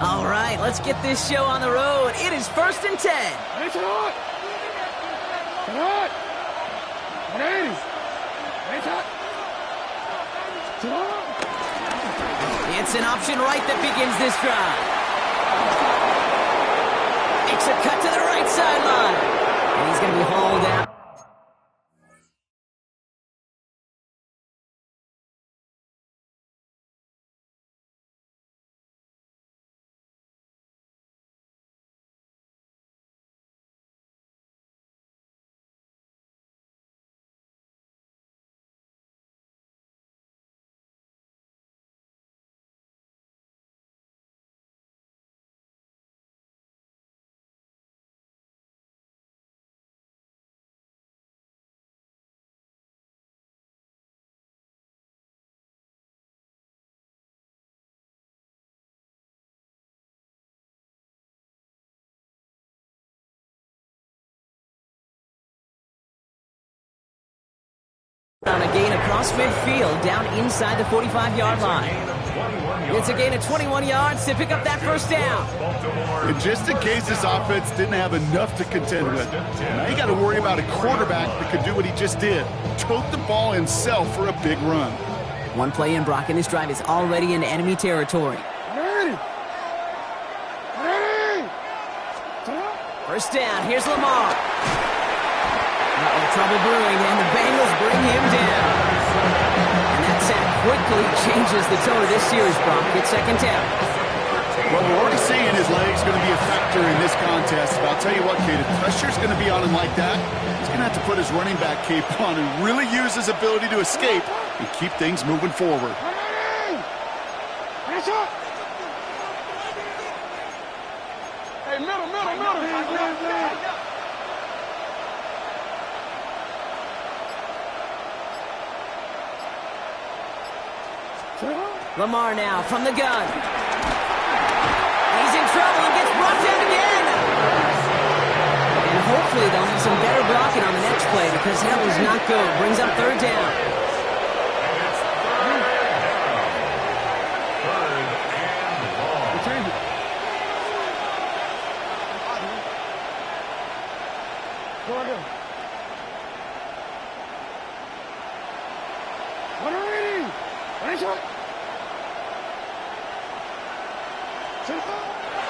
All right, let's get this show on the road. It is 1st and 10. It's an option right that begins this drive. Makes a cut to the right sideline. And he's going to be hauled out. On a gain across midfield, down inside the 45-yard line. It's a gain of 21 yards to pick up that first down. And just in case this offense didn't have enough to contend with, now you got to worry about a quarterback that could do what he just did. Tote the ball himself for a big run. One play in, Brock, and this drive is already in enemy territory. First down, here's Lamar. Trouble brewing, and the Bengals bring him down. And that sack quickly changes the tone of this series, Brock. It's 2nd down. Well, we're already seeing his leg's going to be a factor in this contest. But I'll tell you what, Kate, if pressure's going to be on him like that, he's going to have to put his running back cape on and really use his ability to escape and keep things moving forward. Hey, middle. Lamar now from the gun. He's in trouble and gets brought down again. And hopefully they'll have some better blocking on the next play because that was not good. Brings up 3rd down.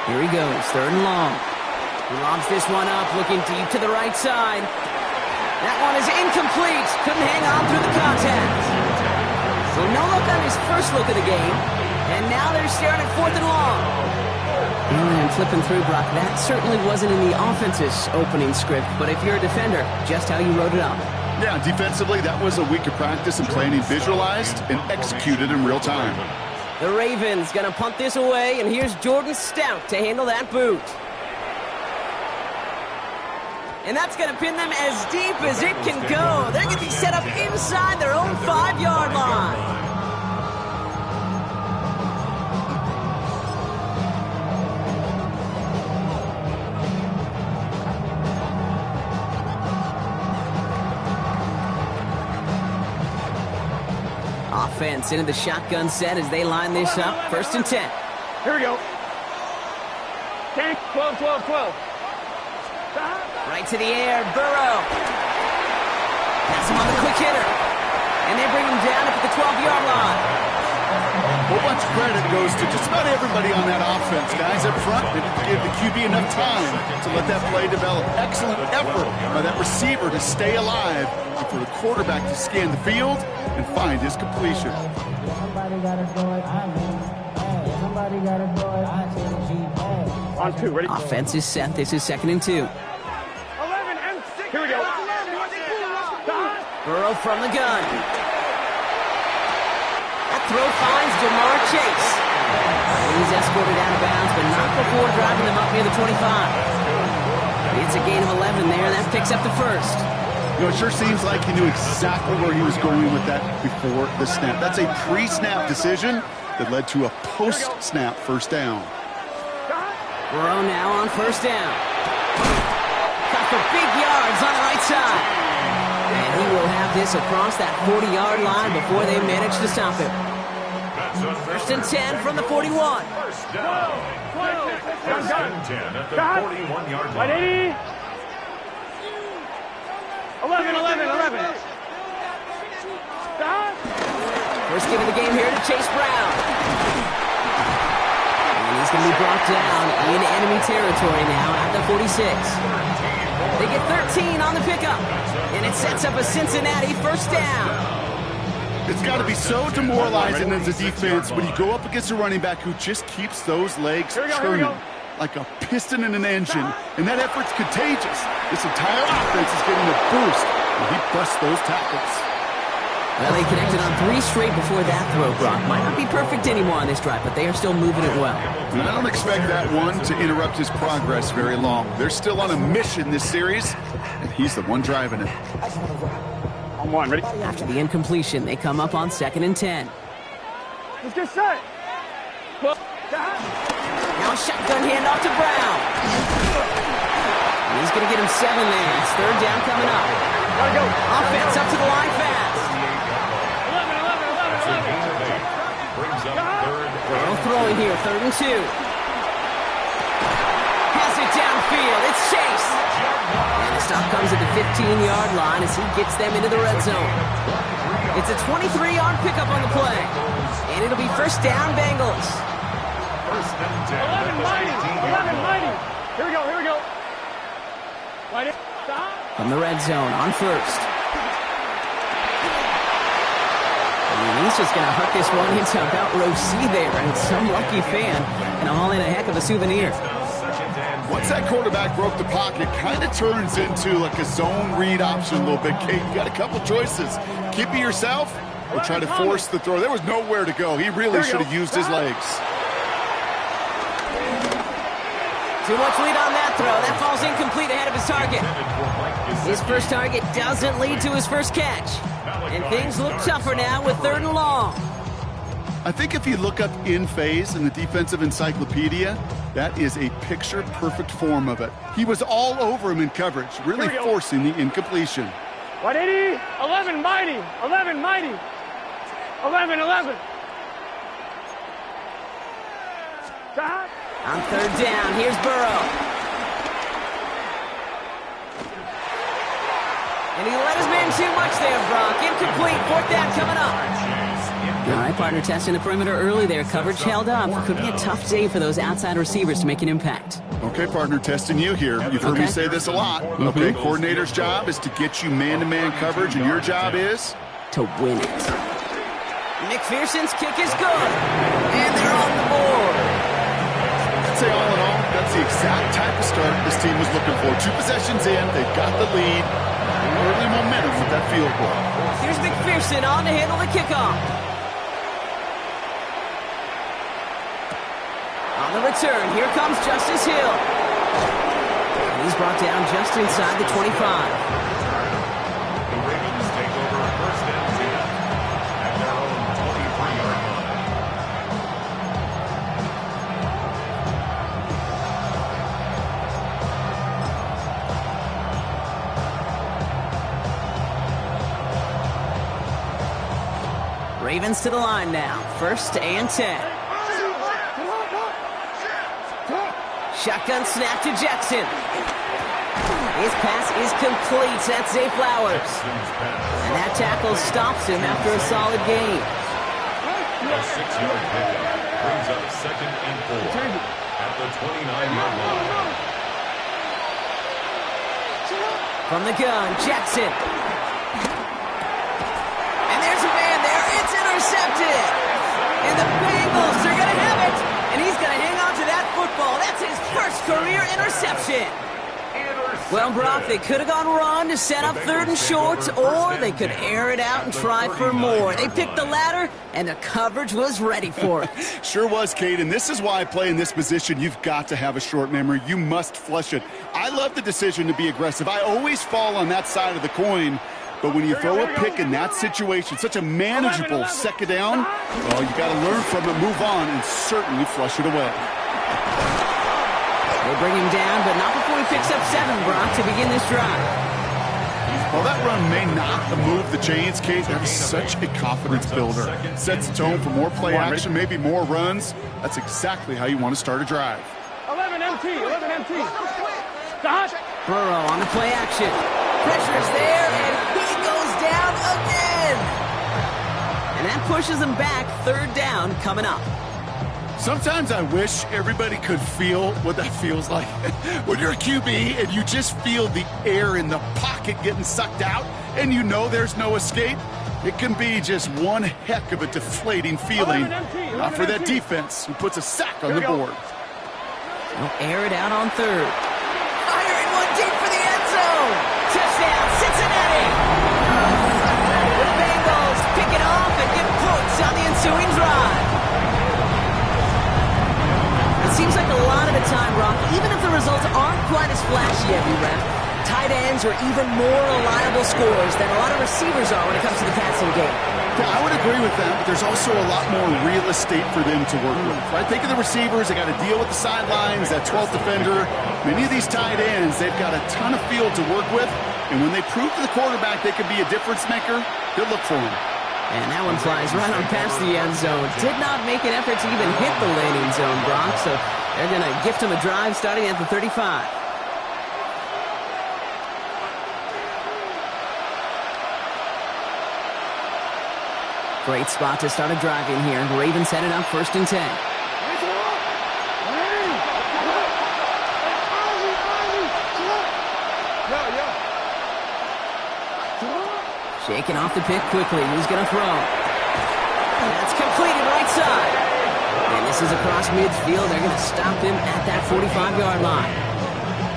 Here he goes, 3rd and long. He lobs this one up, looking deep to the right side. That one is incomplete. Couldn't hang on through the contact. So no look on his first look of the game. And now they're staring at 4th and long. And flipping through, Brock, that certainly wasn't in the offense's opening script. But if you're a defender, just how you wrote it up. Yeah, defensively, that was a week of practice and planning visualized and executed in real time. The Ravens gonna punt this away, and here's Jordan Stout to handle that boot. And that's gonna pin them as deep as it can go. They're gonna be set up inside their own 5-yard line. Offense into the shotgun set as they line this up. 1st and 10. Here we go. 10, 12. Right to the air, Burrow. That's him on the quick hitter. And they bring him down up at the 12-yard line. A whole bunch of credit goes to just about everybody on that offense. Guys up front, they didn't give the QB enough time to let that play develop. Excellent effort by that receiver to stay alive and for the quarterback to scan the field and find his completion. On 2, ready? Offense is set. This is 2nd and 2. 11 and 6. Here we go. Burrow from the gun. That throw finds Jamar Chase. He's escorted out of bounds, but not before driving them up near the 25. It's a gain of 11 there. That picks up the 1st. You know, it sure seems like he knew exactly where he was going with that before the snap. That's a pre-snap decision that led to a post-snap 1st down. Burrow now on 1st down. Got for big yards on the right side. And he will have this across that 40-yard line before they manage to stop him. 1st and 10 from the 41. Done. At the Cut. 41-yard Right, line. 80. 11. Stop. First give of the game here to Chase Brown. And he's going to be brought down in enemy territory now at the 46. They get 13 on the pickup. And it sets up a Cincinnati first down. It's got to be so demoralizing as a defense when you go up against a running back who just keeps those legs churning like a piston in an engine, and that effort's contagious. This entire offense is getting a boost when he busts those tackles. Well, they connected on 3 straight before that throw, Brock. Might not be perfect anymore on this drive, but they are still moving it well. And I don't expect that one to interrupt his progress very long. They're still on a mission this series, and he's the one driving it. On one, ready? After the incompletion, they come up on 2nd and 10. Let's get set. Now a shotgun handoff to Brown. And he's going to get him 7 there. It's 3rd down coming up. Gotta go. Offense up to the line fast. 11. Burrow throwing here, 3rd and 2. Has it downfield. It's Chase. And the stop comes at the 15-yard line as he gets them into the red zone. It's a 23-yard pickup on the play. And it'll be first down, Bengals. 11 mighty. Here we go. Right. Stop. From the red zone on 1st. And he's just going to hook this one into about row C there. And some lucky fan. And all in a heck of a souvenir. Once that quarterback broke the pocket, kind of turns into like a zone read option a little bit. Kate, you got a couple choices. Keep it yourself or try to force the throw. There was nowhere to go. He really should have used his legs. Too much lead on that throw. That falls incomplete ahead of his target. His first target doesn't lead to his first catch. And things look tougher now with 3rd and long. I think if you look up in phase in the defensive encyclopedia, that is a picture-perfect form of it. He was all over him in coverage, really forcing the incompletion. Right, 80. 11 mighty. 11. Stop. On 3rd down, here's Burrow. And he let his man too much there, Brock. Incomplete, 4th down coming up. All right, partner, testing the perimeter early there. Coverage held up. Could be a tough day for those outside receivers to make an impact. Okay, partner, testing you here. You've heard me say this a lot. Okay, coordinator's job is to get you man-to-man coverage, and your job is? To win it. McPherson's kick is good. And they're on the board. I'd say all in all, that's the exact type of start this team was looking for. 2 possessions in, they've got the lead. Early momentum with that field goal. Here's McPherson on to handle the kickoff. On the return, here comes Justice Hill. And he's brought down just inside the 25. The Ravens take over 1st and 10 at their own 23-yard line. Ravens to the line now. 1st and 10. Shotgun snap to Jackson. His pass is complete. That's Zay Flowers. And that tackle stops him after a solid gain. A 6-yard pickup brings up 2nd and 4 at the 29-yard line. From the gun, Jackson. And there's a man there. It's intercepted. And the Bengals are going to have it. And he's going to hang on to that football. That's his first career interception. Well, Brock, they could have gone run to set up 3rd and short, or they could air it out and try for more. They picked the latter, and the coverage was ready for it. Sure was, Kate, and this is why I play in this position. You've got to have a short memory. You must flush it. I love the decision to be aggressive. I always fall on that side of the coin, but when you throw a pick in that situation, such a manageable 2nd down, well, you got to learn from it, move on, and certainly flush it away. They bring him down, but not before he picks up 7, Brock, to begin this drive. He's While that run may not move the chains, Kate, that's such a confidence builder. Sets the tone for more play action, maybe more runs. That's exactly how you want to start a drive. 11 MT, 11 MT. Dodge. Burrow on the play action. Pressure's there, and he goes down again. And that pushes him back. Third down coming up. Sometimes I wish everybody could feel what that feels like. When you're a QB and you just feel the air in the pocket getting sucked out and you know there's no escape, it can be just one heck of a deflating feeling. Not for that defense who puts a sack on the board. They'll air it out on third. Firing one deep for the end zone. Touchdown, Cincinnati. The Bengals pick it off and get points on the ensuing drive. It seems like a lot of the time, Rock, even if the results aren't quite as flashy every rep, tight ends are even more reliable scorers than a lot of receivers are when it comes to the passing game. Yeah, I would agree with that, but there's also a lot more real estate for them to work with. Right? Think of the receivers. They got to deal with the sidelines, that 12th defender. Many of these tight ends, they've got a ton of field to work with, and when they prove to the quarterback they can be a difference maker, good look for them. And that one flies right on past the end zone. Did not make an effort to even hit the landing zone, Brock, so they're going to gift him a drive starting at the 35. Great spot to start a drive in here. Ravens headed up 1st and 10. Shaking off the pick quickly. Who's going to throw? That's completed right side. And this is across midfield. They're going to stop him at that 45-yard line.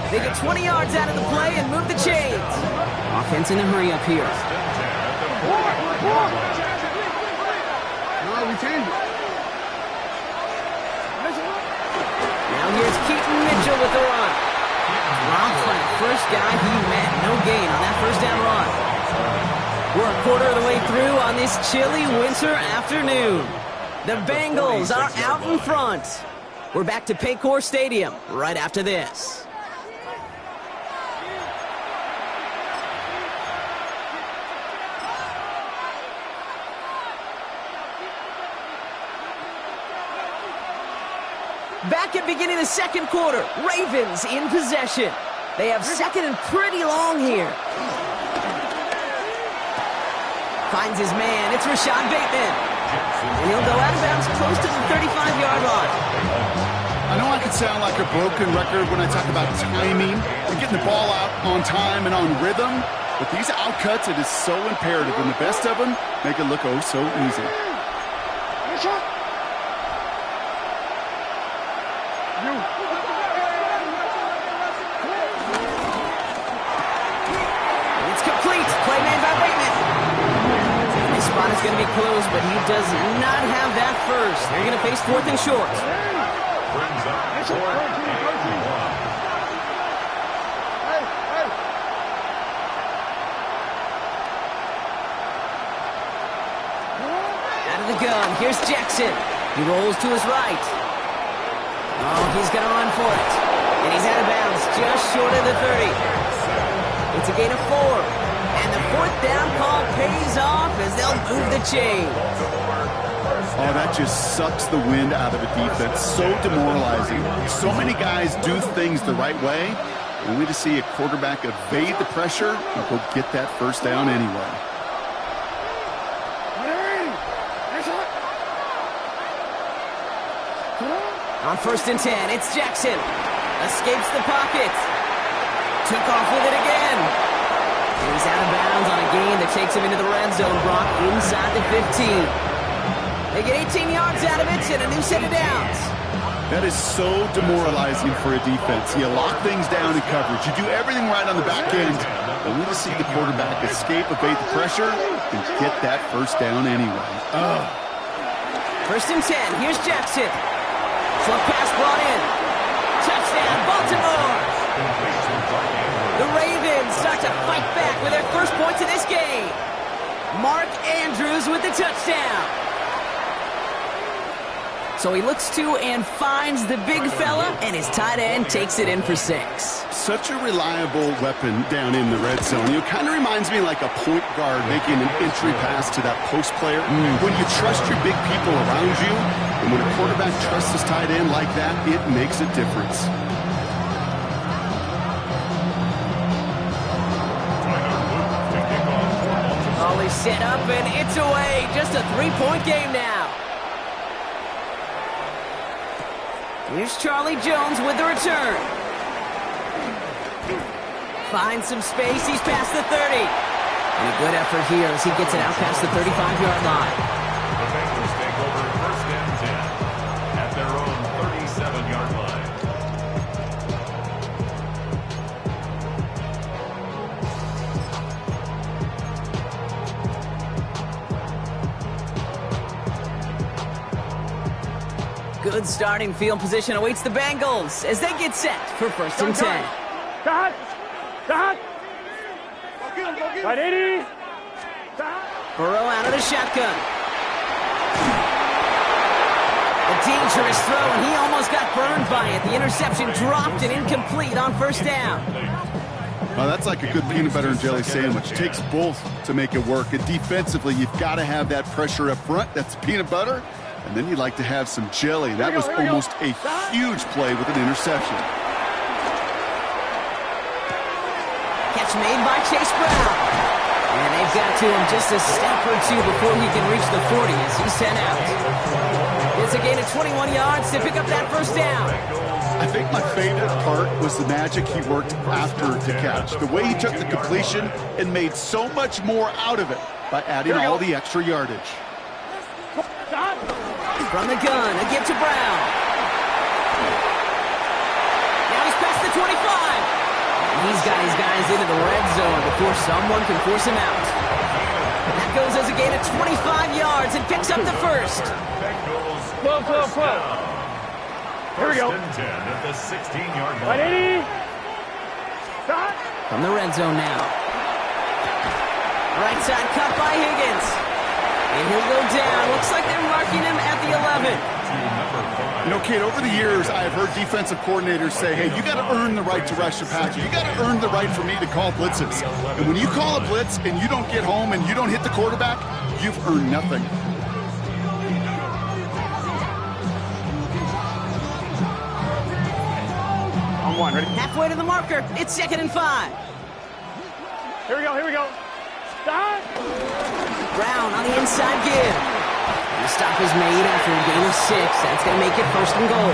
They get 20 yards out of the play and move the chains. Offense in a hurry up here. Now here's Keaton Mitchell with the run. Dropped by the first guy he met. No gain on that first down run. We're a quarter of the way through on this chilly winter afternoon. The Bengals are out in front. We're back to Paycor Stadium right after this. Back at beginning of the second quarter, Ravens in possession. They have second and pretty long here. Finds his man. It's Rashad Bateman. And he'll go out of bounds close to the 35-yard line. I know I could sound like a broken record when I talk about timing and getting the ball out on time and on rhythm, but these outcuts, it is so imperative, and the best of them make it look oh so easy. It's complete. Play made by Bateman. This spot is going to be closed, but he does not have that first. They're going to face 4th and short. Brings up 4th and 1. Out of the gun. Here's Jackson. He rolls to his right. Oh, he's going to run for it. And he's out of bounds just short of the 30. It's a gain of 4. And the 4th down call pays off as they'll move the chains. Oh, that just sucks the wind out of a defense. So demoralizing. So many guys do things the right way, only to see a quarterback evade the pressure and go get that first down anyway. On 1st and 10, it's Jackson. Escapes the pocket. Took off with it again. And he's out of bounds on a gain that takes him into the red zone, Brock, inside the 15. They get 18 yards out of it and a new set of downs. That is so demoralizing for a defense. You lock things down in coverage. You do everything right on the back end, only to see the quarterback escape, evade the pressure, and get that first down anyway. 1st and 10, here's Jackson. Short pass brought in. Touchdown, Baltimore. The Ravens start to fight back with their first points of this game. Mark Andrews with the touchdown. So he looks to and finds the big fella, and his tight end takes it in for 6. Such a reliable weapon down in the red zone. It kind of reminds me like a point guard making an entry pass to that post player. When you trust your big people around you, and when a quarterback trusts his tight end like that, it makes a difference. All is set up, and it's away. Just a 3-point game now. Here's Charlie Jones with the return. Finds some space. He's past the 30. And a good effort here as he gets it out past the 35-yard line. The Bengals take over 1st and 10 at their own 37-yard line. Good starting field position awaits the Bengals as they get set for 1st and 10. Cut! Right, 80. Burrow out of the shotgun. A dangerous throw, and he almost got burned by it. The interception dropped and incomplete on 1st down. Well, that's like a good peanut butter and jelly sandwich. It takes both to make it work. And defensively, you've got to have that pressure up front. That's peanut butter. And then you'd like to have some jelly. That was almost a huge play with an interception. Catch made by Chase Brown. And they've got to him just a step or two before he can reach the 40 as he's sent out. It's a gain of 21 yards to pick up that 1st down. I think my favorite part was the magic he worked after the catch. The way he took the completion and made so much more out of it by adding all the extra yardage. From the gun, a give to Brown. Now he's past the 25. And he's got his guys into the red zone before someone can force him out. That goes as a gain of 25 yards and picks up the 1st. Pull. Here we go. 1st and 10 at the 16-yard line. Right, 80. Cut! From the red zone now. Right side cut by Higgins. And he'll go down. Looks like they're marking him at the 11. You know, Kate, over the years, I have heard defensive coordinators say, hey, you got to earn the right to rush the passer. You got to earn the right for me to call blitzes. And when you call a blitz and you don't get home and you don't hit the quarterback, you've earned nothing. On 1, ready? Halfway to the marker. It's 2nd and 5. Here we go. Stop! Brown on the inside give. The stop is made after a gain of 6. That's going to make it 1st and goal.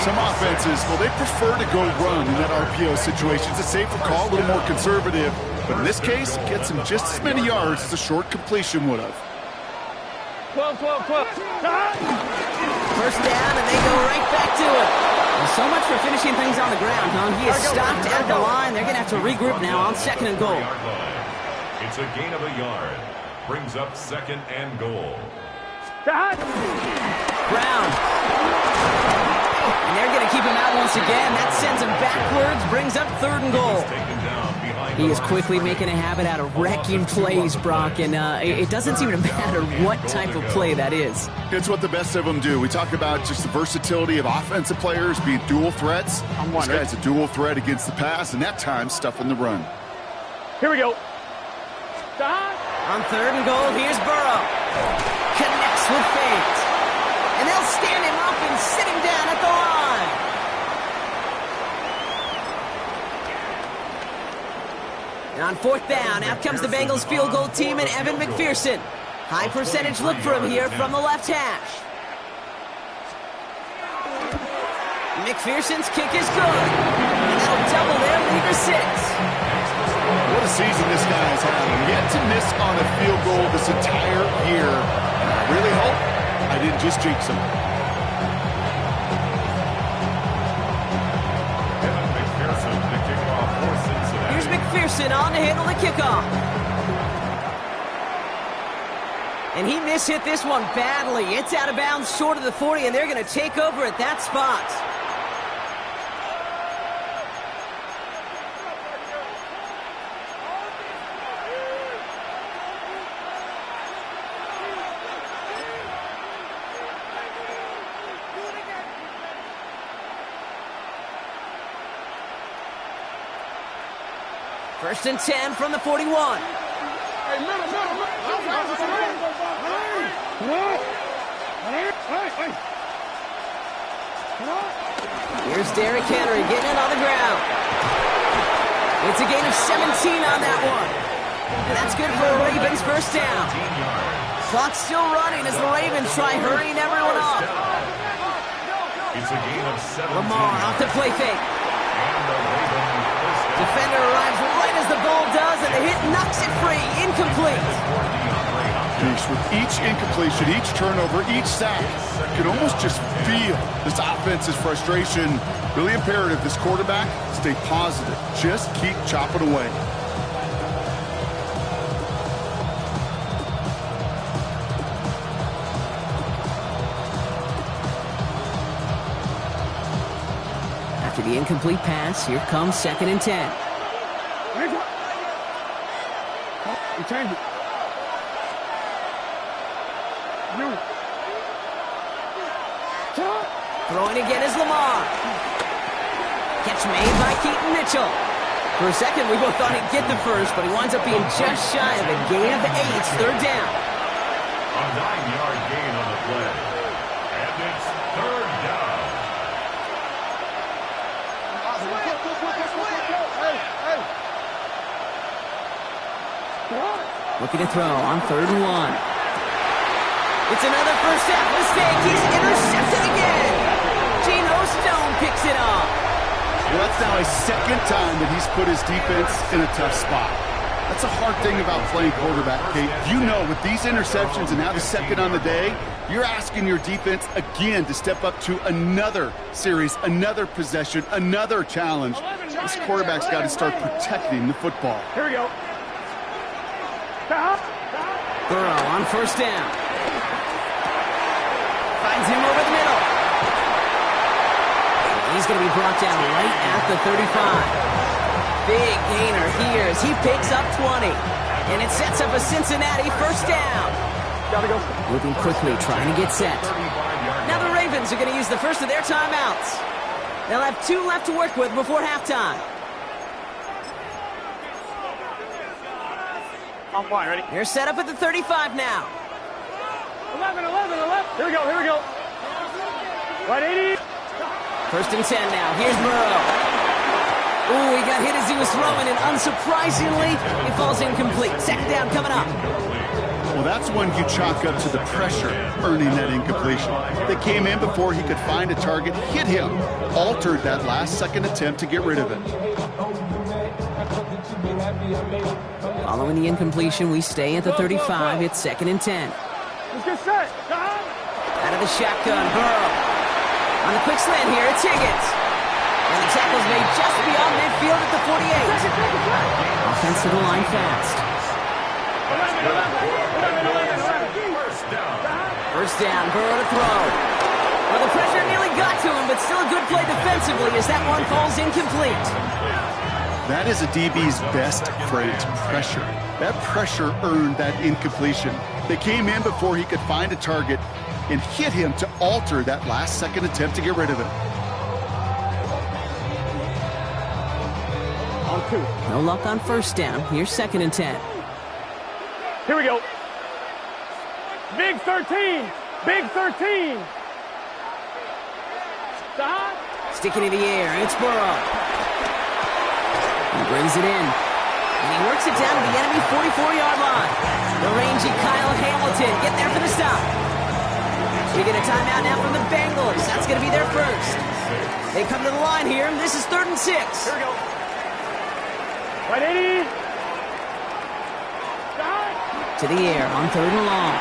Some offenses, well, they prefer to go run in that RPO situation. It's a safer call, a little more conservative. But in this case, it gets him just as many yards as a short completion would have. 12. Stop! 1st down, and they go right back to it. Well, so much for finishing things on the ground, huh? He is stopped at the line. They're going to have to regroup now on 2nd and goal. It's a gain of a yard. Brings up 2nd and goal. Stop! Brown. And they're going to keep him out once again. That sends him backwards, brings up 3rd and goal. He is quickly making a habit out of wrecking plays, Brock, and it doesn't seem to matter what type of play that is. It's what the best of them do. We talk about just the versatility of offensive players being dual threats. This guy's a dual threat against the pass, and that time stuffing the run. Here we go. Stop! On 3rd and goal, here's Burrow. Connects with Fate. And they'll stand him up and sit him down at the line. And on 4th down, out comes the Bengals field goal team and Evan McPherson. High percentage look for him here from the left hash. McPherson's kick is good. And that'll double their lead to 6. What a season this guy has had. Yet to miss on a field goal this entire year. And I really hope I didn't just jinx him. Here's McPherson on to handle the kickoff. And he mishit this one badly. It's out of bounds short of the 40, and they're going to take over at that spot. First and 10 from the 41. Here's Derrick Henry getting it on the ground. It's a gain of 17 on that one. And that's good for a Ravens first down. Clock's still running as the Ravens try hurrying everyone up. It's a gain of 17. Lamar off the play fake. Defender arrives right as the ball does, and the hit knocks it free. Incomplete. With each incompletion, each turnover, each sack, you can almost just feel this offense's frustration. Really imperative, this quarterback, stay positive. Just keep chopping away. After the incomplete pass, here comes second and 10. Change it. Throwing again is Lamar. Catch made by Keaton Mitchell. For a second, we both thought he'd get the first, but he winds up being just shy of a gain of 8, third down. A 9-yard gain on the play. And it's third down. Looking to throw on third and 1. It's another first half mistake. He's intercepted again. Geno Stone picks it off. Well, that's now a second time that he's put his defense in a tough spot. That's a hard thing about playing quarterback, Kate. You know, with these interceptions and now the second on the day, you're asking your defense again to step up to another series, another possession, another challenge. This quarterback's got to start protecting the football. Here we go. Burrow on first down. Finds him over the middle. He's going to be brought down right at the 35. Big gainer here as he picks up 20. And it sets up a Cincinnati first down. Gotta go. Moving quickly, trying to get set. Now the Ravens are going to use the first of their timeouts. They'll have 2 left to work with before halftime. I'm fine, ready? They're set up at the 35 now. 11. Here we go. Right, 80. First and 10 now. Here's Burrow. Ooh, he got hit as he was throwing, and unsurprisingly, he falls incomplete. Second down coming up. Well, that's one you chalk up to the pressure earning that incompletion. They came in before he could find a target, hit him, altered that last-second attempt to get rid of it. Following the incompletion, we stay at the 35. It's second and 10. Let's get set. Out of the shotgun, Burrow. On the quick slant here, it's Higgins. And the tackle's made just beyond midfield at the 48. Offensive line fast. First down, Burrow to throw. Well, the pressure nearly got to him, but still a good play defensively as that one falls incomplete. That is a DB's best friend, pressure. That pressure earned that incompletion. They came in before he could find a target and hit him to alter that last-second attempt to get rid of it. On 2. No luck on first down. Here's second and 10. Here we go. Big 13. Stop. Sticking in the air, it's Burrow. He brings it in. And he works it down to the enemy 44-yard line. The rangy Kyle Hamilton getting there for the stop. We get a timeout now from the Bengals. That's going to be their first. They come to the line here. This is third and 6. Here we go. Right, 80. To the air on third and long.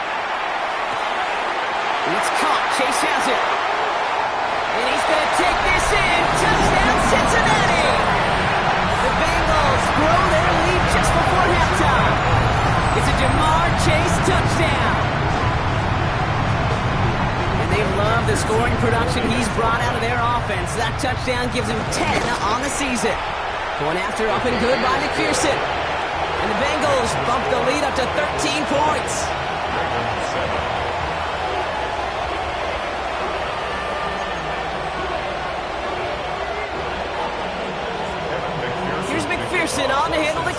It's caught. Chase has it. And he's going to take this in. Touchdown, Cincinnati. The Bengals grow their lead just before halftime. It's a Jamar Chase touchdown. And they love the scoring production he's brought out of their offense. That touchdown gives him 10 on the season. Going after up and good by McPherson. And the Bengals bump the lead up to 13 points. Here's McPherson on to handle the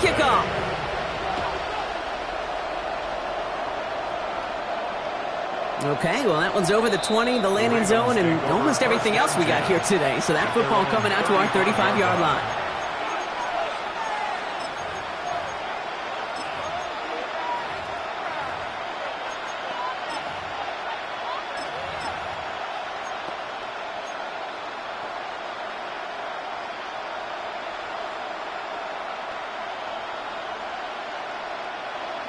Okay, well, that one's over the 20, the landing zone, and almost everything else we got here today. So that football coming out to our 35-yard line.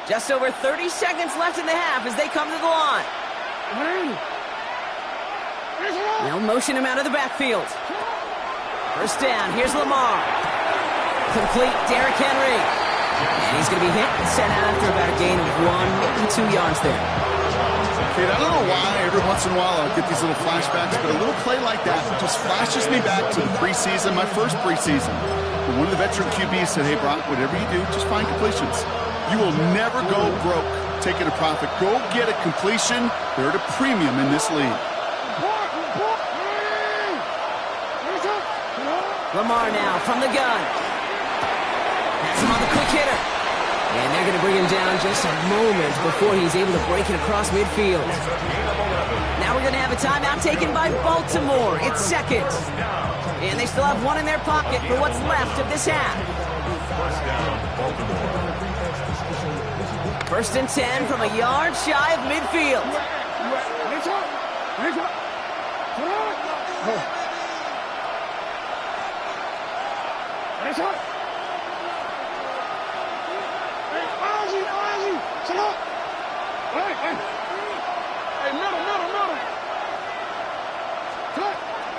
Just over 30 seconds left in the half as they come to the line. They'll motion him out of the backfield. First down, here's Lamar. Complete, Derrick Henry. And he's going to be hit and sent out after about a gain of 1 2 yards there. Kate, I don't know why every once in a while I'll get these little flashbacks, but a little play like that just flashes me back to the preseason, my first preseason. When one of the veteran QBs said, hey, Brock, whatever you do, just find completions. You will never go broke taking a profit. Go get a completion. They're at a premium in this league. Lamar now from the gun. That's him on the quick hitter. And they're going to bring him down just a moment before he's able to break it across midfield. Now we're going to have a timeout taken by Baltimore. It's second. And they still have one in their pocket for what's left of this half. First and 10 from a yard shy of midfield.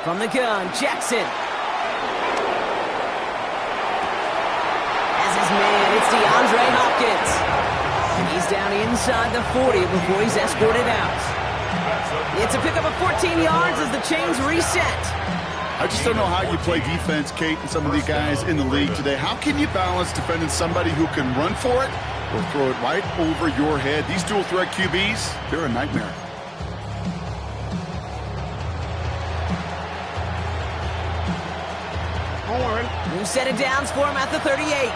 From the gun, Jackson. As his man, it's DeAndre Hopkins. He's down inside the 40 before he's escorted out. It's a pickup of 14 yards as the chains reset. I just don't know how you play defense, Kate, and some of the guys in the league today. How can you balance defending somebody who can run for it or throw it right over your head? These dual threat QBs, they're a nightmare. New set of downs for him at the 38. Hey,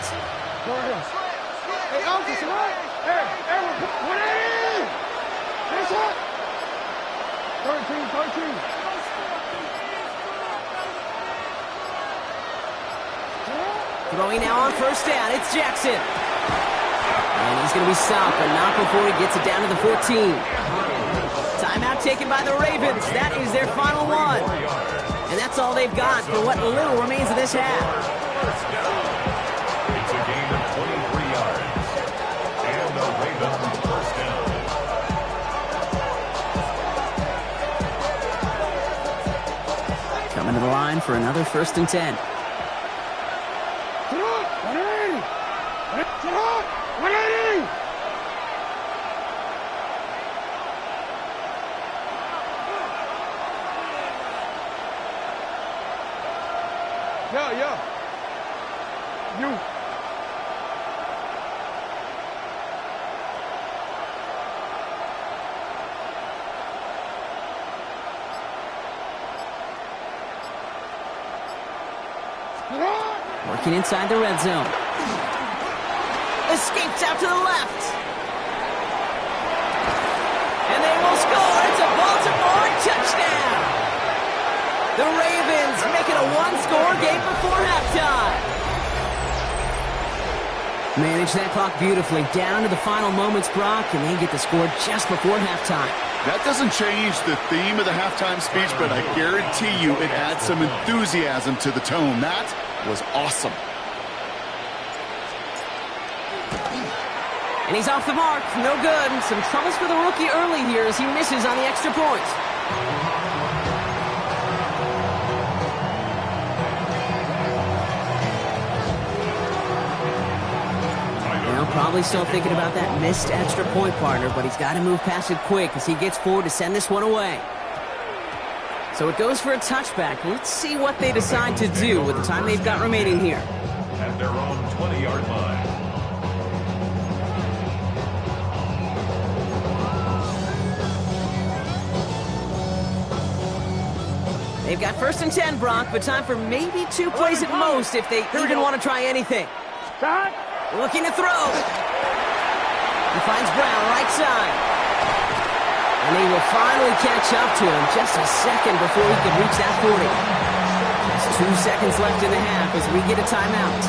Uncle, hey, 180! That's it! 13. Throwing now on first down, it's Jackson. And he's going to be stopped, but not before he gets it down to the 14. Timeout taken by the Ravens. That is their final one. And that's all they've got for what little remains of this half. It's a gain of 23 yards. And the Ravens first down. Coming to the line for another first and 10. Yeah. You. Working inside the red zone. Escapes out to the left. And they will score. It's a Baltimore touchdown. The Ravens make it a one-score game before halftime. Manage that clock beautifully down to the final moments, Brock, and they get the score just before halftime. That doesn't change the theme of the halftime speech, but I guarantee you it adds some enthusiasm to the tone. That was awesome. And he's off the mark. No good. Some troubles for the rookie early here as he misses on the extra point. Probably still thinking about that missed extra point, partner, but he's got to move past it quick as he gets forward to send this one away. So it goes for a touchback. Let's see what they decide to do with the time they've got remaining here. At their own 20-yard line. They've got first and 10, Brock, but time for maybe 2 plays at most if they even want to try anything. Looking to throw. He finds Brown right side. And they will finally catch up to him just a second before he could reach that 40. Just 2 seconds left in the half as we get a timeout.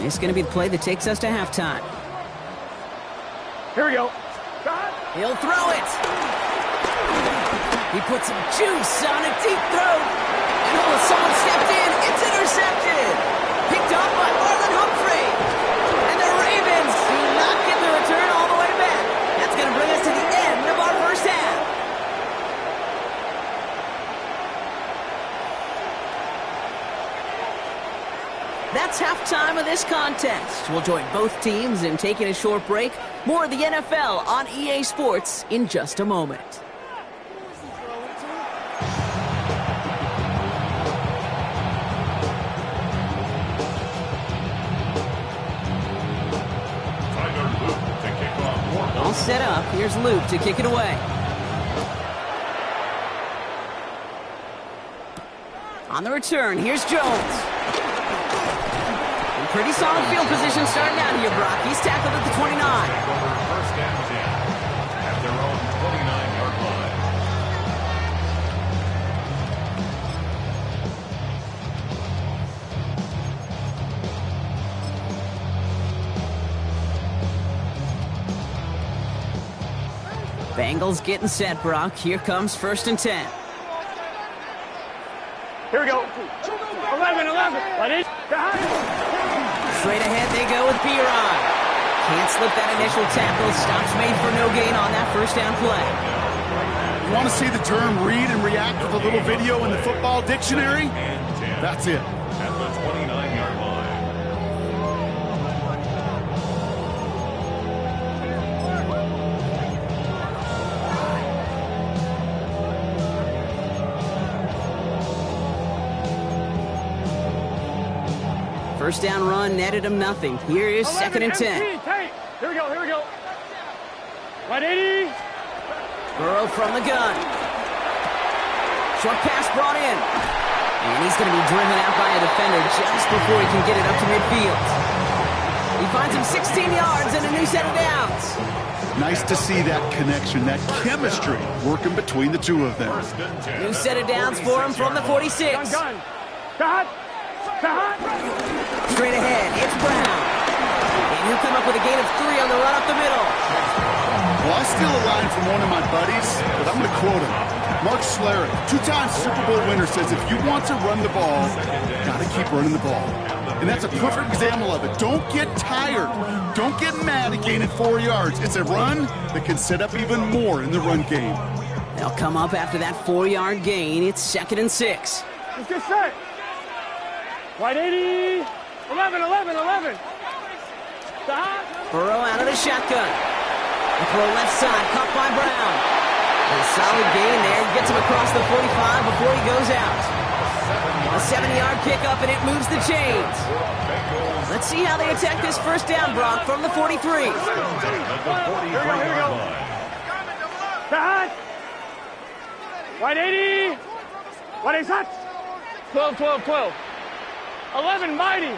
This is going to be the play that takes us to halftime. Here we go. He'll throw it. He puts some juice on a deep throw. And oh, someone stepped in. It's intercepted. Picked up by Marlon Humphrey. And the Ravens do not get the return all the way back. That's going to bring us to the end of our first half. That's halftime of this contest. We'll join both teams in taking a short break. More of the NFL on EA Sports in just a moment. All set up. Here's Luke to kick it away. On the return, here's Jones. Pretty solid field position starting out here, Brock. He's tackled at the 29. First down 10 at their own 29-yard line. Bengals getting set, Brock. Here comes 1st and 10. Here we go. 11. Straight ahead they go with Piron. Can't slip that initial tackle. Stops made for no gain on that first down play. You want to see the term read and react with a little video in the football dictionary? That's it. At the 29-yard line. First down run netted him nothing. Here is 2nd and 10. Here we go. 180. Burrow from the gun. Short pass brought in. And he's going to be driven out by a defender just before he can get it up to midfield. He finds him 16 yards and a new set of downs. Nice to see that connection, that chemistry working between the two of them. New set of downs for him from the 46. Cut. Straight ahead, it's Brown. And he'll come up with a gain of 3 on the run up the middle. Well, I steal a line from one of my buddies, but I'm going to quote him. Mark Schlereth, 2-time Super Bowl winner, says if you want to run the ball, got to keep running the ball. And that's a perfect example of it. Don't get tired. Don't get mad at gaining 4 yards. It's a run that can set up even more in the run game. They'll come up after that 4-yard gain. It's 2nd and 6. Let's get set. 180. 11. Burrow out of the shotgun. The throw left side, caught by Brown. A solid gain there. Gets him across the 45 before he goes out. A 7-yard pickup, and it moves the chains. Let's see how they attack this first down, Brock, from the 43. Here we go. Cut. 180. What is that? 12. 11 mighty.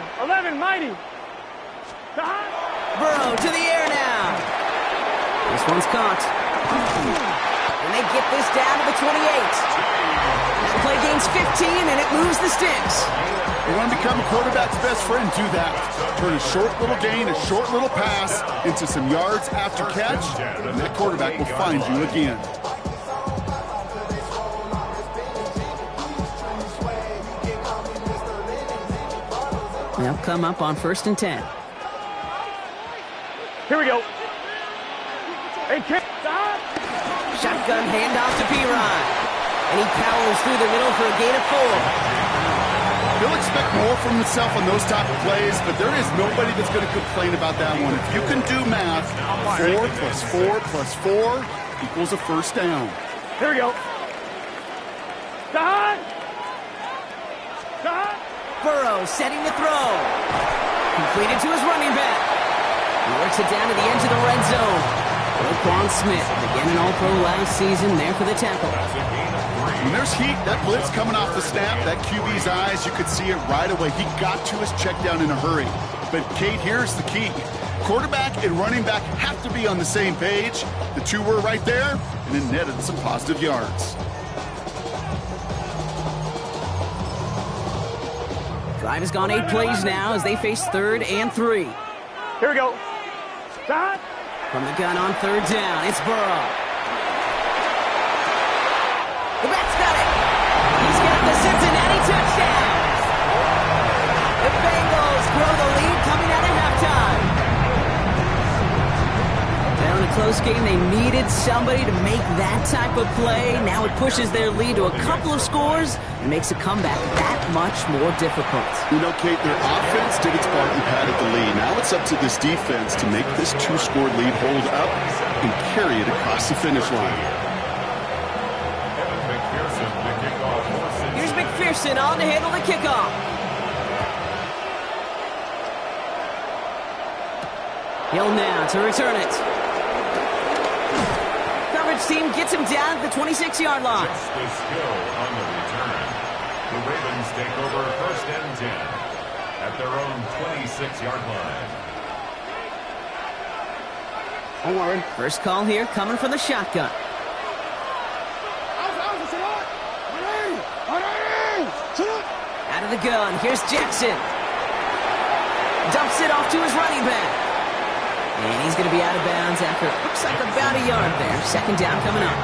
Burrow to the air now. This one's caught. And they get this down to the 28. That play gains 15, and it moves the sticks. You want to become a quarterback's best friend, do that. Turn a short little gain, a short little pass into some yards after catch, and that quarterback will find you again. They'll come up on 1st and 10. Here we go. Hey, kick. Shotgun handoff to Piron. And he powers through the middle for a gain of 4. He'll expect more from himself on those type of plays, but there is nobody that's going to complain about that one. If you can do math, 4 plus 4 plus 4 equals a first down. Here we go. Burrow setting the throw. Completed to his running back. He works it down to the edge of the red zone. Roquan Smith, again an All-Pro last season, there for the tackle. When there's heat, that blitz coming off the snap, that QB's eyes, you could see it right away. He got to his check down in a hurry. But, Kate, here's the key. Quarterback and running back have to be on the same page. The two were right there, and it netted some positive yards. Drive has gone 8 plays now as they face 3rd and 3. Here we go. Stop. From the gun on 3rd down, it's Burrow. The back's got it. He's got the Cincinnati touchdown. The Bengals grow the lead coming out of halftime. Down in a close game, they needed somebody to make that type of play. Now it pushes their lead to a couple of scores and makes a comeback that much more difficult. You know, Kate, their offense did its part and padded the lead. Now it's up to this defense to make this 2-score lead hold up and carry it across the finish line. Here's McPherson on to handle the kickoff. Hill now to return it. Coverage team gets him down at the 26-yard line. Just the skill on the return. The Ravens take over 1st and 10 at their own 26-yard line. Don't worry. First call here coming from the shotgun. Out of the gun, here's Jackson. Dumps it off to his running back. And he's going to be out of bounds after, looks like about a yard there. 2nd down coming up.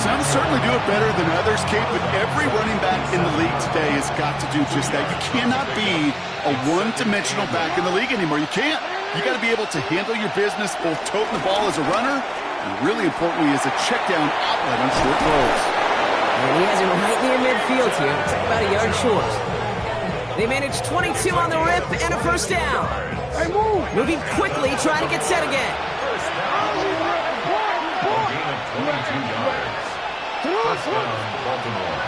Some certainly do it better than others, Kate, but every running back in the league today has got to do just that. You cannot be a one-dimensional back in the league anymore. You can't. You got to be able to handle your business, both toting the ball as a runner, and really importantly as a check-down outlet on short throws. And he has him right near midfield here. It's about a yard short. They managed 22 on the rip and a 1st down. Hey, move. Moving quickly, trying to get set again. A gain of 22 yards. 1st down, Baltimore.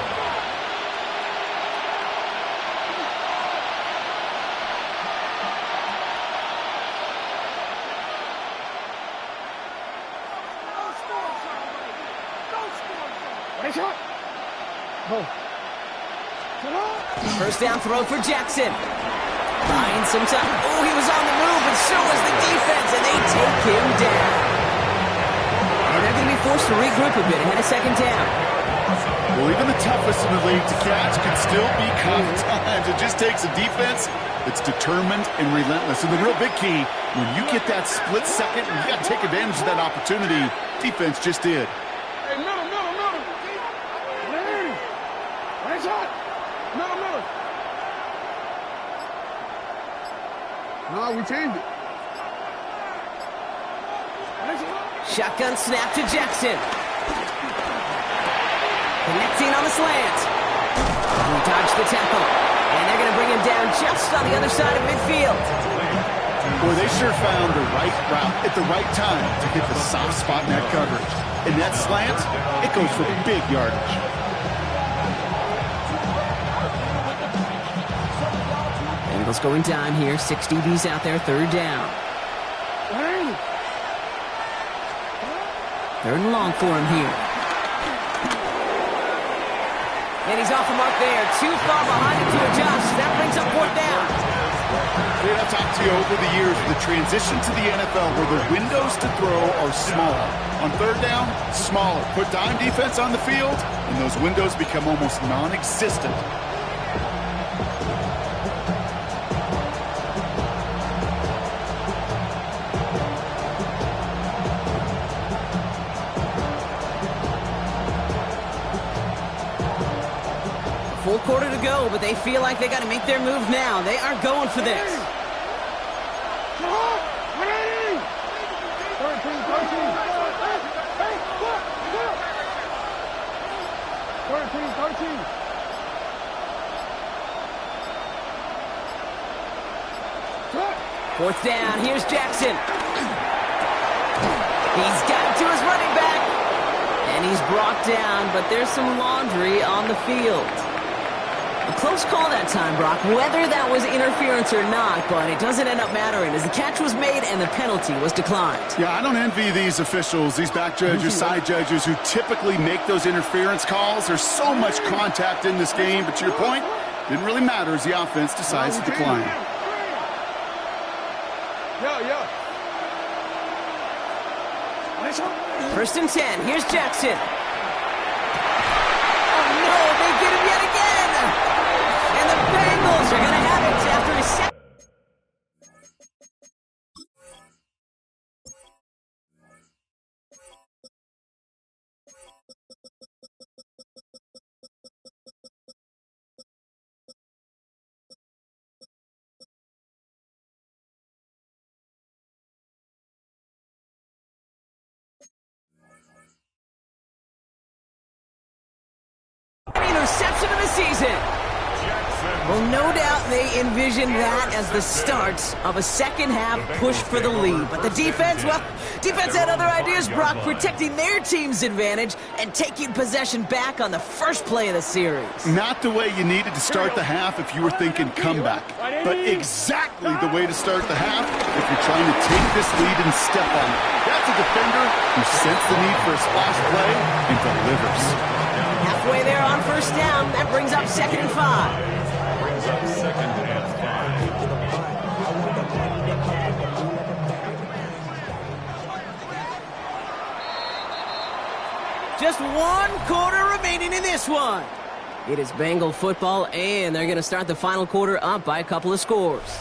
First down throw for Jackson. Buying some time. Oh, he was on the move, and so was the defense, and they take him down. And they're going to be forced to regroup a bit ahead of 2nd down. Well, even the toughest in the league to catch can still be caught at times. It just takes a defense that's determined and relentless. And the real big key, when you get that split second, and you got to take advantage of that opportunity, defense just did. Hey, middle. Right shot. Middle. No, we changed it. Shotgun snap to Jackson. Connecting on the slant. He dodged the tackle. And they're going to bring him down just on the other side of midfield. Boy, they sure found the right route at the right time to hit the soft spot in that coverage. And that slant, it goes for big yardage. Bengals going down here. 6 DBs out there. 3rd down. 3rd and long for him here. And he's off the mark there. Too far behind him to adjust. That brings up 4th down. I've talked to you over the years of the transition to the NFL where the windows to throw are small. On 3rd down, smaller. Put dime defense on the field, and those windows become almost non-existent. Full quarter to go, but they feel like they got to make their move now. They are going for this. 4th down. Here's Jackson. He's got it to his running back. And he's brought down, but there's some laundry on the field. A close call that time, Brock, whether that was interference or not, but it doesn't end up mattering as the catch was made and the penalty was declined. Yeah, I don't envy these officials, these back judges, side judges who typically make those interference calls. There's so much contact in this game, but to your point, didn't really matter as the offense decides to decline. First and 10, here's Jackson. Oh no, they get him yet again! And the Bengals are going to have it after a second. Interception of the season. Well, no doubt they envisioned that as the start of a second-half push for the lead. But the defense, well, defense had other ideas, Brock, protecting their team's advantage and taking possession back on the first play of the series. Not the way you needed to start the half if you were thinking comeback, but exactly the way to start the half if you're trying to take this lead and step on it. That's a defender who sensed the need for a splash play and delivers. Halfway there on first down. That brings up 2nd and 5. Brings up 2nd and 5. Just 1 quarter remaining in this one. It is Bengal football, and they're going to start the final quarter up by a couple of scores.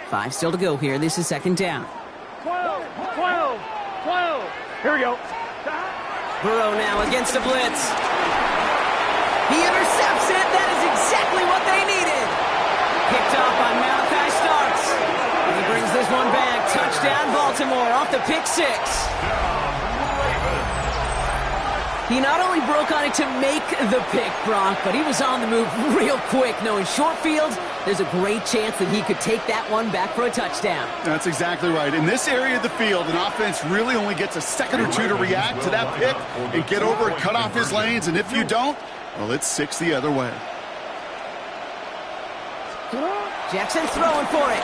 Five still to go here. This is 2nd down. 12. Here we go. Burrow now against a blitz. He intercepts it. That is exactly what they needed. Picked off by Malachi Starks. And he brings this one back. Touchdown, Baltimore, off the pick 6. He not only broke on it to make the pick, Brock, but he was on the move real quick. Knowing short fields, there's a great chance that he could take that one back for a touchdown. That's exactly right. In this area of the field, an offense really only gets a second or two to react to that pick and get over and cut off his lanes. And if you don't, well, it's 6 the other way. Jackson throwing for it.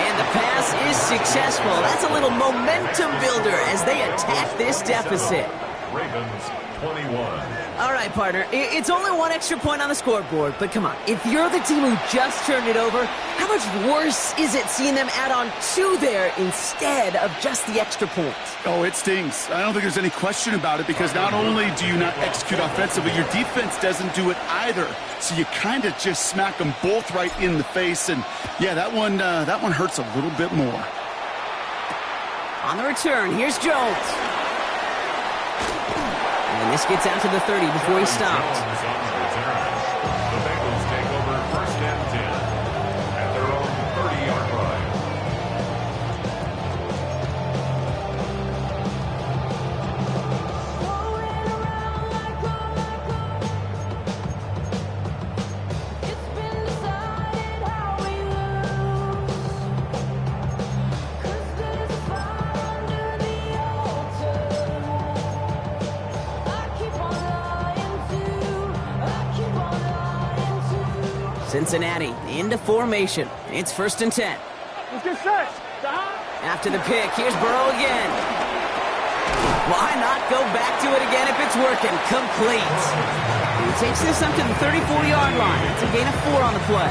And the pass is successful. That's a little momentum builder as they attack this deficit. Ravens 21. All right, partner, it's only 1 extra point on the scoreboard, but come on. If you're the team who just turned it over, how much worse is it seeing them add on 2 there instead of just the extra point? Oh, it stings. I don't think there's any question about it because not only do you not execute offensively, your defense doesn't do it either. So you kind of just smack them both right in the face, and yeah, that one hurts a little bit more. On the return, here's Jones. And this gets out to the 30 before he stopped. The Bengals take over 1st and 10 at their own 30-yard line. Cincinnati into formation. It's 1st and 10. Let's get set. After the pick, here's Burrow again. Why not go back to it again if it's working? Complete. He takes this up to the 34-yard line. That's a gain of 4 on the play.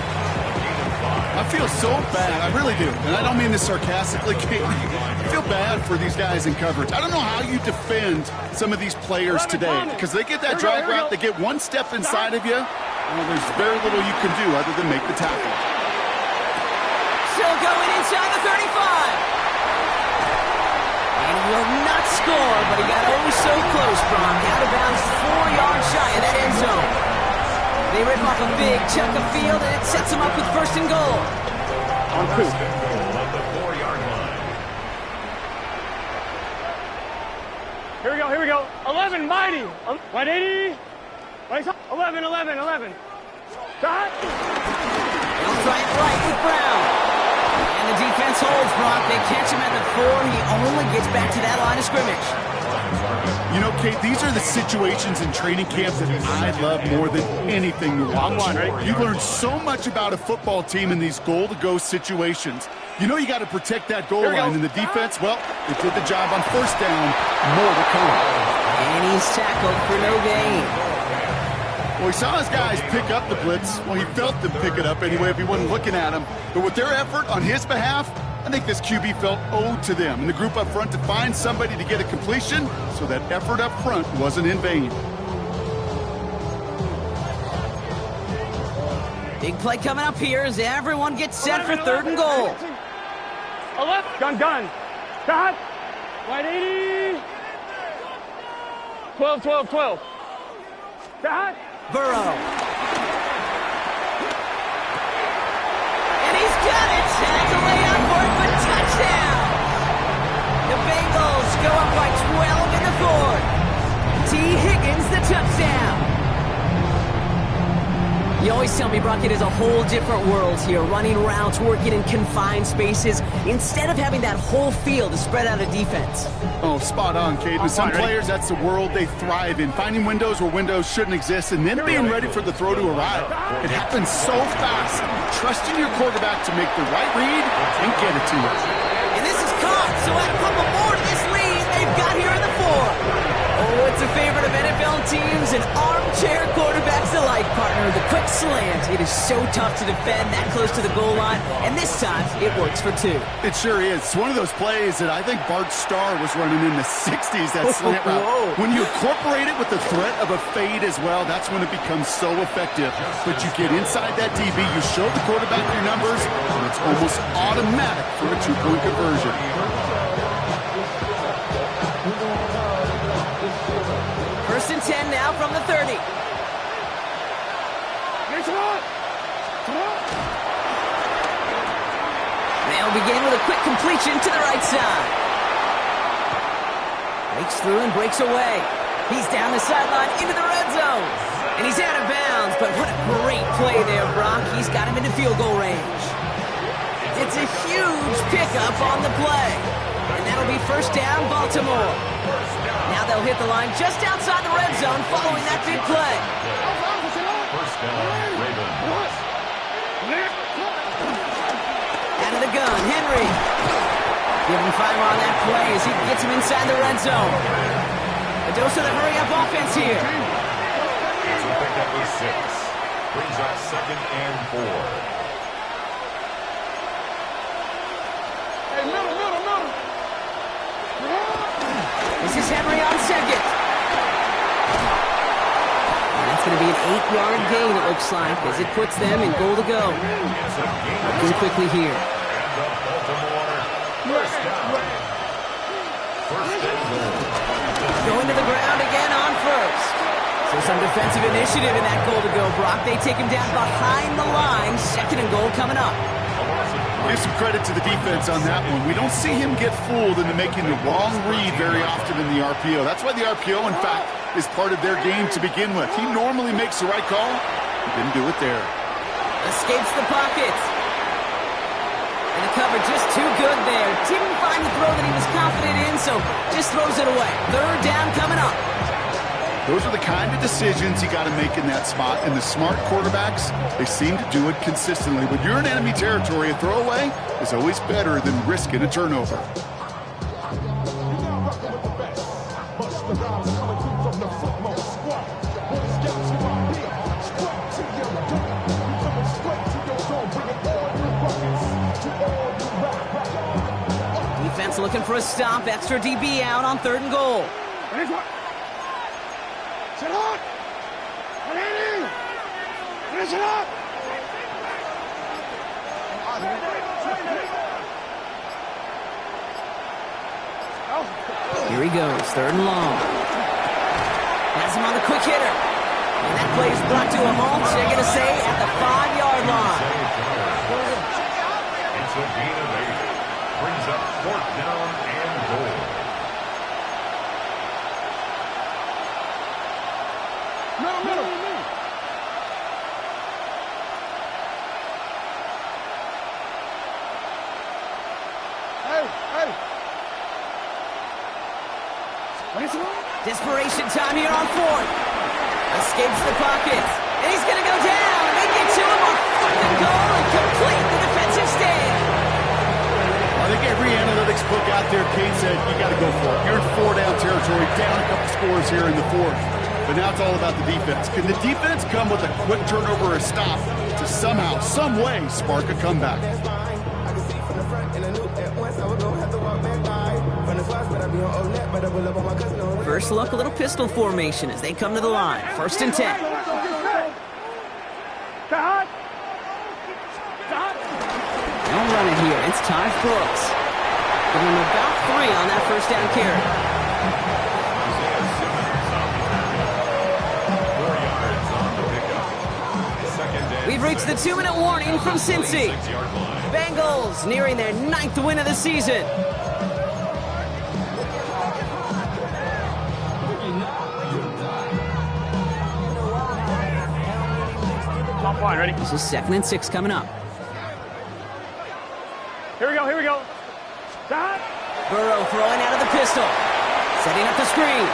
I feel so bad. I really do. And I don't mean this sarcastically. I feel bad for these guys in coverage. I don't know how you defend some of these players today because they get that drag route, they get 1 step inside of you. Well, there's very little you can do other than make the tackle. Still going inside the 35. And he will not score, but he got oh so close, Brock. Out of bounds 4 yards shy of that end zone. They rip off a big chunk of field, and it sets them up with 1st and goal. On 2. First and goal at the 4-yard line. Here we go. 11, mighty. 180. 11. Dot. They'll try it right with Brown. And the defense holds, Brock. They catch him at the 4. He only gets back to that line of scrimmage. You know, Kate, these are the situations in training camp that I love more than anything to watch. You learn so much about a football team in these goal-to-go situations. You know you got to protect that goal line, and the defense, well, they did the job on first down. More to come. And he's tackled for no gain. Well, he saw his guys pick up the blitz. Well, he felt them pick it up anyway if he wasn't looking at him. But with their effort on his behalf, I think this QB felt owed to them and the group up front to find somebody to get a completion, so that effort up front wasn't in vain. Big play coming up here as everyone gets set for 3rd and goal. 11. Gun. Dot. Wide 80. 12. Dot. Burrow. And he's got it. Tags away on board for touchdown. The Bengals go up by 12 in the 4th. T. Higgins the touchdown. You always tell me, Brock, it is a whole different world here, running routes, working in confined spaces, instead of having that whole field to spread out a defense. Oh, spot on, Kate. With some players, that's the world they thrive in, finding windows where windows shouldn't exist, and then being ready for the throw to arrive. It happens so fast. Trusting your quarterback to make the right read and get it to you. And this is caught, so add a couple more to this lead they've got here in the 4th. Oh, it's a favorite of NFL teams and armchair quarterbacks alike, partner. The quick slant. It is so tough to defend that close to the goal line, and this time it works for 2. It sure is. It's one of those plays that I think Bart Starr was running in the 60s, that slant route. When you incorporate it with the threat of a fade as well, that's when it becomes so effective. But you get inside that DB, you show the quarterback your numbers, and it's almost automatic for a 2-point conversion. First and 10 now from the 30. They'll begin with a quick completion to the right side. Breaks through and breaks away. He's down the sideline into the red zone. And he's out of bounds, but what a great play there, Brock. He's got him into field goal range. It's a huge pickup on the play. And that'll be first down, Baltimore. Now they'll hit the line just outside the red zone following that big play. First down, Ravens. Out of the gun, Henry. Give him 5 on that play as he gets him inside the red zone. A dose of the hurry-up offense here. So pickup is 6. Brings up 2nd and 4. Hey, middle. This is Henry on 2nd. And that's going to be an 8-yard gain, it looks like, as it puts them in goal to go. Looking quickly here. And the Baltimore first down. First and goal. Going to the ground again on first. So some defensive initiative in that goal to go, Brock. They take him down behind the line. 2nd and goal coming up. Give some credit to the defense on that one. We don't see him get fooled into making the wrong read very often in the RPO. That's why the RPO, in fact, is part of their game to begin with. He normally makes the right call. He didn't do it there. Escapes the pocket. And the cover just too good there. Didn't find the throw that he was confident in, so just throws it away. 3rd down coming up. Those are the kind of decisions you got to make in that spot. And the smart quarterbacks, they seem to do it consistently. When you're in enemy territory, a throwaway is always better than risking a turnover. Defense looking for a stop. Extra DB out on 3rd and goal. Sit up! Finish it up! Here he goes, 3rd and long. Has him on the quick hitter. And that play is brought to a halt, so they're going to say at the 5-yard line. It's a gain of 8. Brings up 4th down and goal. Middle. Desperation time here on fourth. Escapes the pocket. And he's going to go down. They get to him on fourth and goal and complete the defensive stand. I think every analytics book out there, Kane said, you got to go for it. You're in four-down territory, down a couple scores here in the fourth. But now it's all about the defense. Can the defense come with a quick turnover or stop to somehow, some way, spark a comeback? First look, a little pistol formation as they come to the line. 1st and 10. Don't run it here. It's Taj Brooks. Give him about 3 on that first down carry. 4 yards on the pickup. We've reached the 2-minute warning from Cincy. Bengals nearing their 9th win of the season. Top line, ready? This is 2nd and 6 coming up. Here we go. Stop. Burrow throwing out of the pistol. Setting up the screen.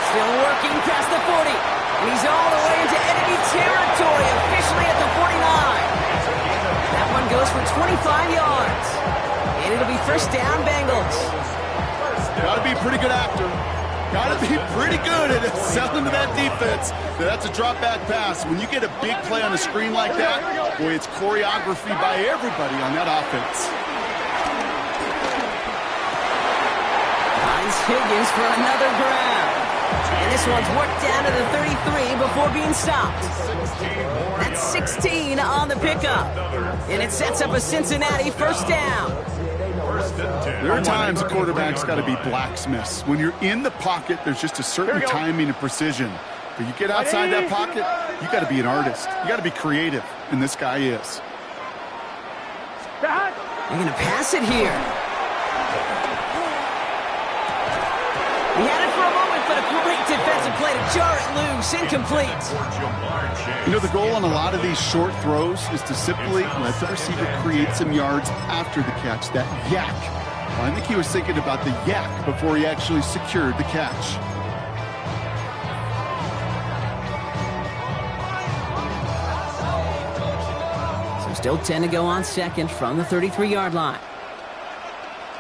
Still working past the 40. And he's all the way into enemy territory, officially at the 49. That one goes for 25 yards. And it'll be 1st down, Bengals. Got to be a pretty good actor. Got to be pretty good at selling to that defense. That's a drop-back pass. When you get a big play on the screen like that, boy, it's choreography by everybody on that offense. Finds Higgins for another grab. And this one's worked down to the 33 before being stopped. That's 16 on the pickup. And it sets up a Cincinnati 1st down. There are times a quarterback's got to be blacksmiths. When you're in the pocket, there's just a certain timing and precision. But you get outside that pocket, you got to be an artist. You got to be creative, and this guy is. They're going to pass it here. He had it for a moment, but a great defensive play to jar it loose. Incomplete. You know, the goal on a lot of these short throws is to simply let the receiver create some yards after the catch, that yak. Well, I think he was thinking about the yak before he actually secured the catch. So still 10 to go on 2nd from the 33-yard line.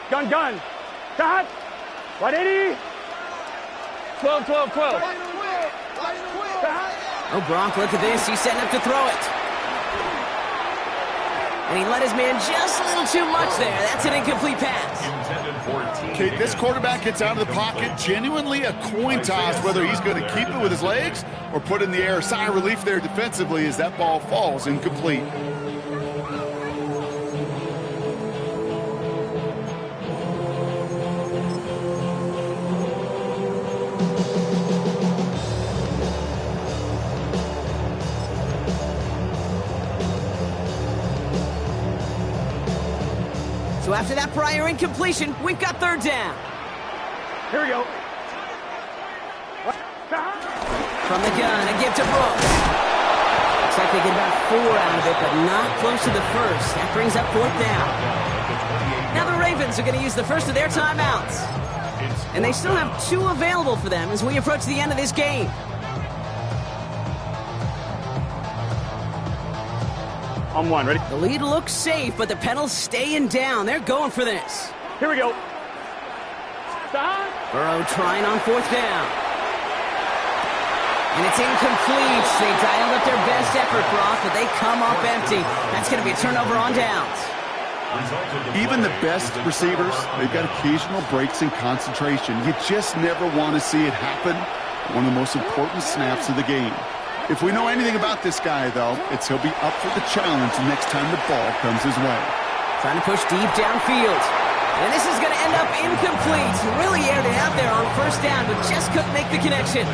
Gun. Cut. 180. 12. Oh, Gronk, look at this. He's setting up to throw it. And he let his man just a little too much there. That's an incomplete pass. Okay, this quarterback gets out of the pocket, genuinely a coin toss whether he's going to keep it with his legs or put it in the air. Sigh of relief there defensively as that ball falls incomplete. So after that prior incompletion, we've got 3rd down. Here we go. From the gun, a give to Brooks. Looks like they get about 4 out of it, but not close to the 1st. That brings up 4th down. Now the Ravens are going to use the first of their timeouts. And they still have 2 available for them as we approach the end of this game. On 1, ready? The lead looks safe, but the Pedals staying down. They're going for this. Here we go. Stop. Burrow trying on 4th down. And it's incomplete. They dialed up their best effort, Brock, but they come up empty. That's going to be a turnover on downs. Even the best receivers, they've got occasional breaks in concentration. You just never want to see it happen. One of the most important snaps of the game. If we know anything about this guy, though, it's he'll be up for the challenge next time the ball comes his way. Trying to push deep downfield. And this is going to end up incomplete. Really aired it out there on 1st down, but just couldn't make the connection.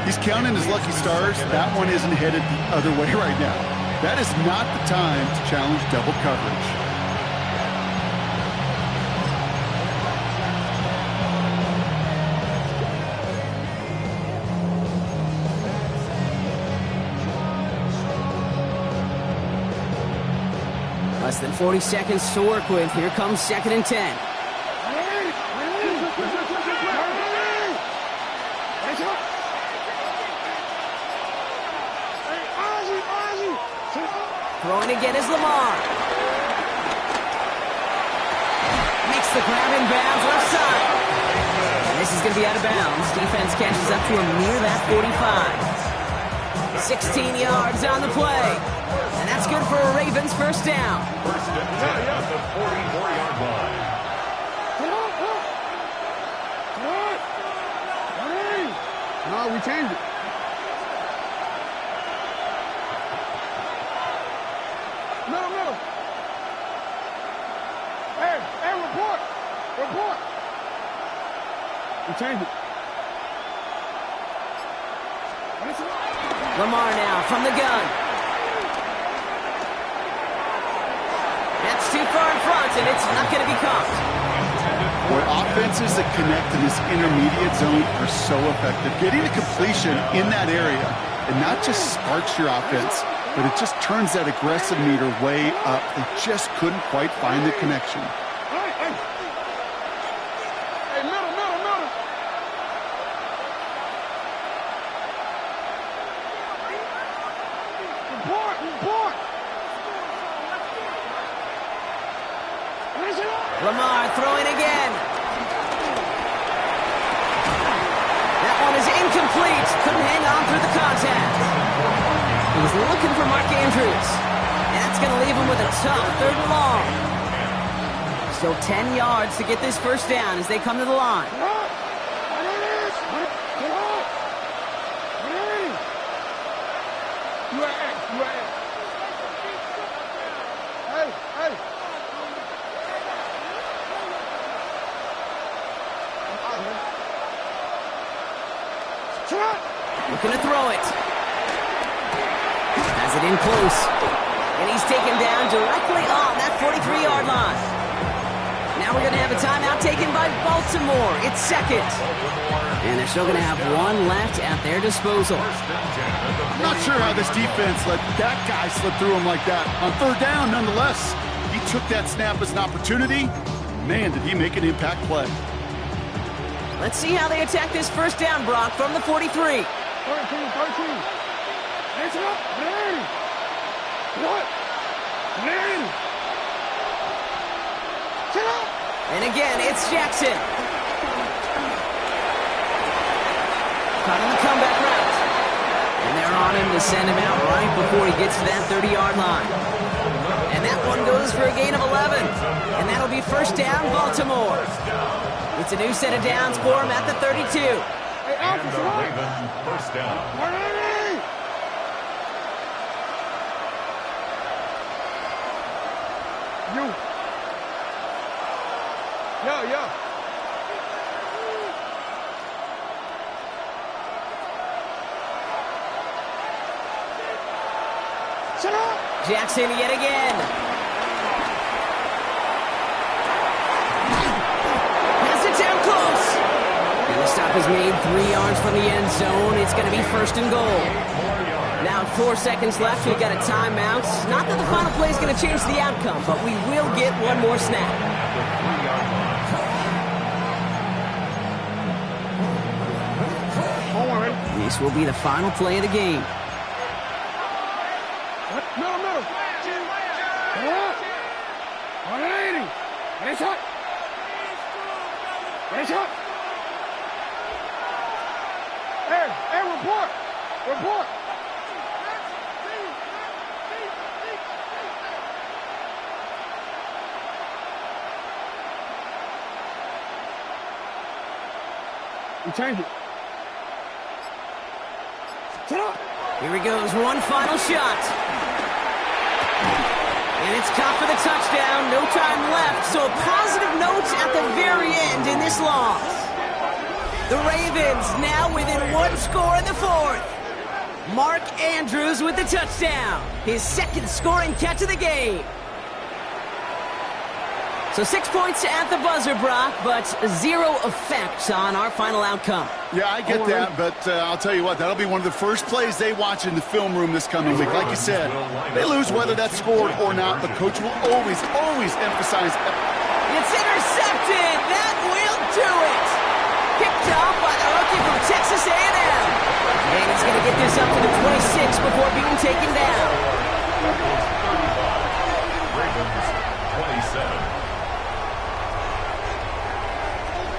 He's counting his lucky stars. That one isn't headed the other way right now. That is not the time to challenge double coverage. Less than 40 seconds to work with. Here comes 2nd and 10. Throwing again is Lamar. Makes the grab in bounds left side. And this is going to be out of bounds. Defense catches up to him near that 45. 16 yards on the play. And that's good for a Ravens first down. First and 10 at the 44-yard line. No, we changed it. Middle. Hey, report. We changed it. Lamar now from the gun. That's too far in front, and it's not going to be caught. Boy, offenses that connect in this intermediate zone are so effective. Getting a completion in that area, it not just sparks your offense, but it just turns that aggressive meter way up. They just couldn't quite find the connection. Hey, middle. Report. Lamar throwing again. That one is incomplete. Couldn't hang on through the contact. He's looking for Mark Andrews. And that's going to leave him with a tough 3rd and long. Still 10 yards to get this first down as they come to the line. Hey. Looking to throw it. Has it in close. And he's taken down directly on that 43-yard line. Now we're going to have a timeout taken by Baltimore. It's second. And they're still going to have one left at their disposal. I'm not sure how this defense let that guy slip through him like that. On 3rd down, nonetheless, he took that snap as an opportunity. Man, did he make an impact play. Let's see how they attack this first down, Brock, from the 43. 13. Hands up. What? And again, it's Jackson. Caught on the comeback route. And they're on him to send him out right before he gets to that 30-yard line. And that one goes for a gain of 11. And that'll be first down, Baltimore. It's a new set of downs for him at the 32. And the Ravens first down. Yo. Shut up. Jackson yet again. Has it down close. And the stop is made 3 yards from the end zone. It's going to be first and goal. Now 4 seconds left. We've got a timeout. Not that the final play is going to change the outcome, but we will get one more snap. This will be the final play of the game. Middle. 180. It's hot. Hey, report. We changed it. Here he goes, one final shot. And it's caught for the touchdown. No time left, so a positive note at the very end in this loss. The Ravens now within one score in the 4th. Mark Andrews with the touchdown. His 2nd scoring catch of the game. So 6 points at the buzzer, Brock, but 0 effect on our final outcome. Yeah, I get that, but I'll tell you what, that'll be one of the first plays they watch in the film room this coming week. Like you said, they lose whether that's scored or not, but Coach will always emphasize. It's intercepted. That will do it. Picked up by the rookie from Texas A&M. And he's going to get this up to the 26 before being taken down.